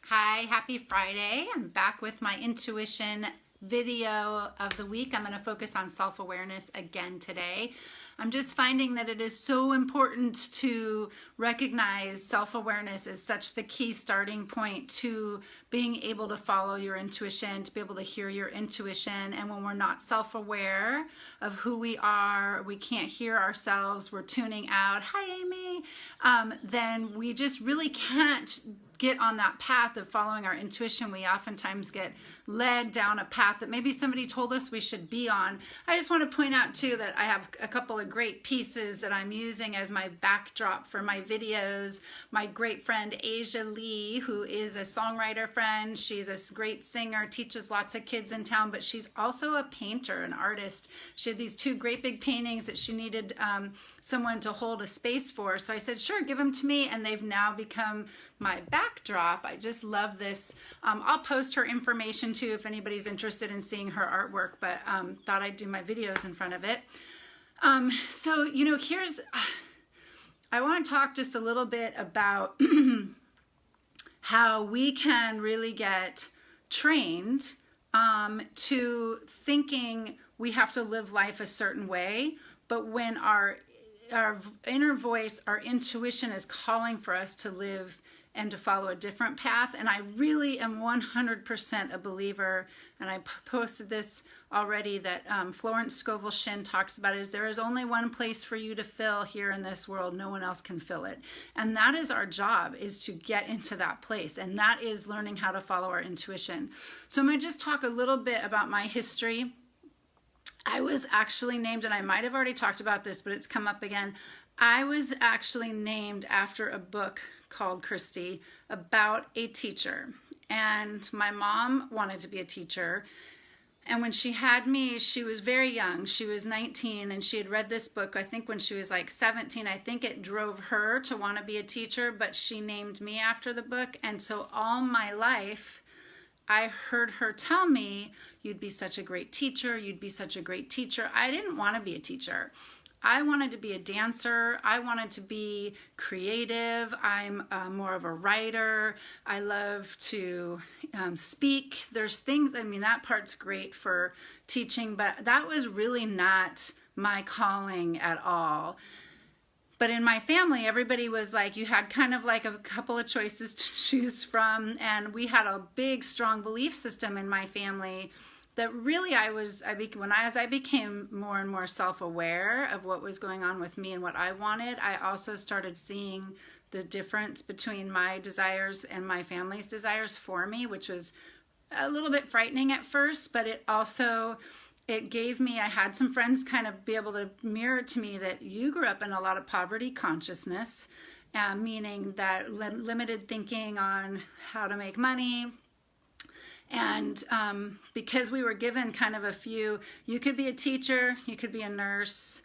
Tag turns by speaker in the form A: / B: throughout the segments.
A: Hi, happy Friday. I'm back with my intuition video of the week. I'm going to focus on self-awareness again today. I'm just finding that it is so important to recognize self-awareness is such the key starting point to being able to follow your intuition, to be able to hear your intuition. And when we're not self-aware of who we are, we can't hear ourselves, we're tuning out, hi Amy, then we just really can't get on that path of following our intuition. We oftentimes get led down a path that maybe somebody told us we should be on. I just want to point out too that I have a couple of great pieces that I'm using as my backdrop for my videos. My great friend Asia Lee, who is a songwriter friend, she's a great singer, teaches lots of kids in town, but she's also a painter, an artist. She had these two great big paintings that she needed someone to hold a space for. So I said, sure, give them to me, and they've now become my backdrop. I just love this. I'll post her information too if anybody's interested in seeing her artwork, but thought I'd do my videos in front of it. So, you know, I want to talk just a little bit about how we can really get trained to thinking we have to live life a certain way, but when our inner voice, our intuition is calling for us to live and to follow a different path. And I really am 100% a believer, and I posted this already, that Florence Scovel Shinn talks about, is there is only one place for you to fill here in this world. No one else can fill it. And that is our job, is to get into that place. And that is learning how to follow our intuition. So I'm going to just talk a little bit about my history. I was actually named, and I might have already talked about this, but it's come up again. I was actually named after a book called Christy about a teacher. And my mom wanted to be a teacher. And when she had me, she was very young. She was 19, and she had read this book, I think when she was like 17. I think it drove her to want to be a teacher, but she named me after the book. And so all my life, I heard her tell me, you'd be such a great teacher, you'd be such a great teacher. I didn't want to be a teacher. I wanted to be a dancer. I wanted to be creative. I'm more of a writer. I love to speak. There's things, I mean, that part's great for teaching, but that was really not my calling at all. But in my family, everybody was like, you had kind of like a couple of choices to choose from. And we had a big, strong belief system in my family that really as I became more and more self-aware of what was going on with me and what I wanted, I also started seeing the difference between my desires and my family's desires for me, which was a little bit frightening at first, but it gave me, I had some friends kind of be able to mirror to me that you grew up in a lot of poverty consciousness, meaning that limited thinking on how to make money. And because we were given kind of a few, you could be a teacher, you could be a nurse,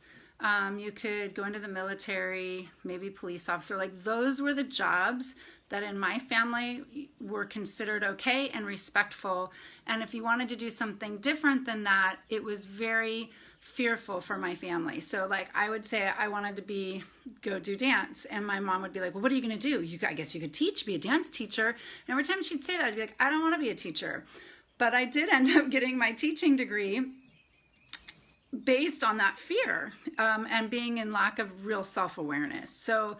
A: you could go into the military, maybe police officer, like those were the jobs that in my family were considered okay and respectful. And if you wanted to do something different than that, it was very fearful for my family. So like I would say I wanted to go do dance, and my mom would be like, well, what are you going to do? I guess you could be a dance teacher. And every time she'd say that, I'd be like, I don't want to be a teacher. But I did end up getting my teaching degree based on that fear and being in lack of real self-awareness. So,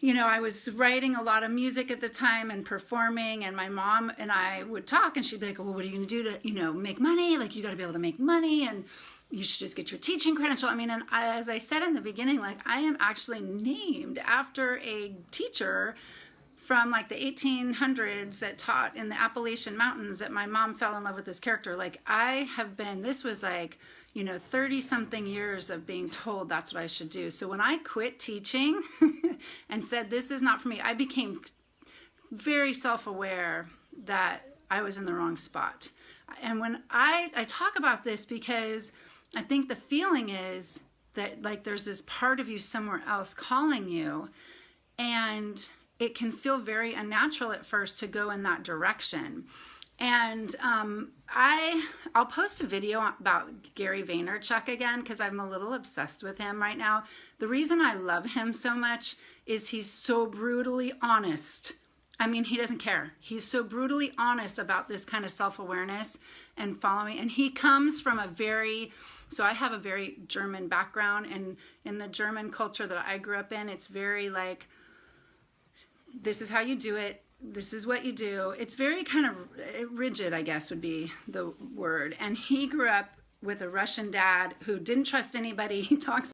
A: you know, I was writing a lot of music at the time and performing, and my mom and I would talk, and she'd be like, well, what are you going to do to, you know, make money? Like, you got to be able to make money, and you should just get your teaching credential. I mean, and as I said in the beginning, like I am actually named after a teacher from like the 1800s that taught in the Appalachian Mountains, that my mom fell in love with this character. Like this was like, you know, 30 something years of being told that's what I should do. So when I quit teaching and said, this is not for me, I became very self-aware that I was in the wrong spot. And when I talk about this, because I think the feeling is that like there's this part of you somewhere else calling you, and it can feel very unnatural at first to go in that direction. And I'll post a video about Gary Vaynerchuk again, because I'm a little obsessed with him right now. The reason I love him so much is he's so brutally honest I mean, he doesn't care. He's so brutally honest about this kind of self-awareness and following. And he comes from so I have a very German background, and in the German culture that I grew up in, it's very like, this is how you do it. This is what you do. It's very kind of rigid, I guess would be the word. And he grew up with a Russian dad who didn't trust anybody. He talks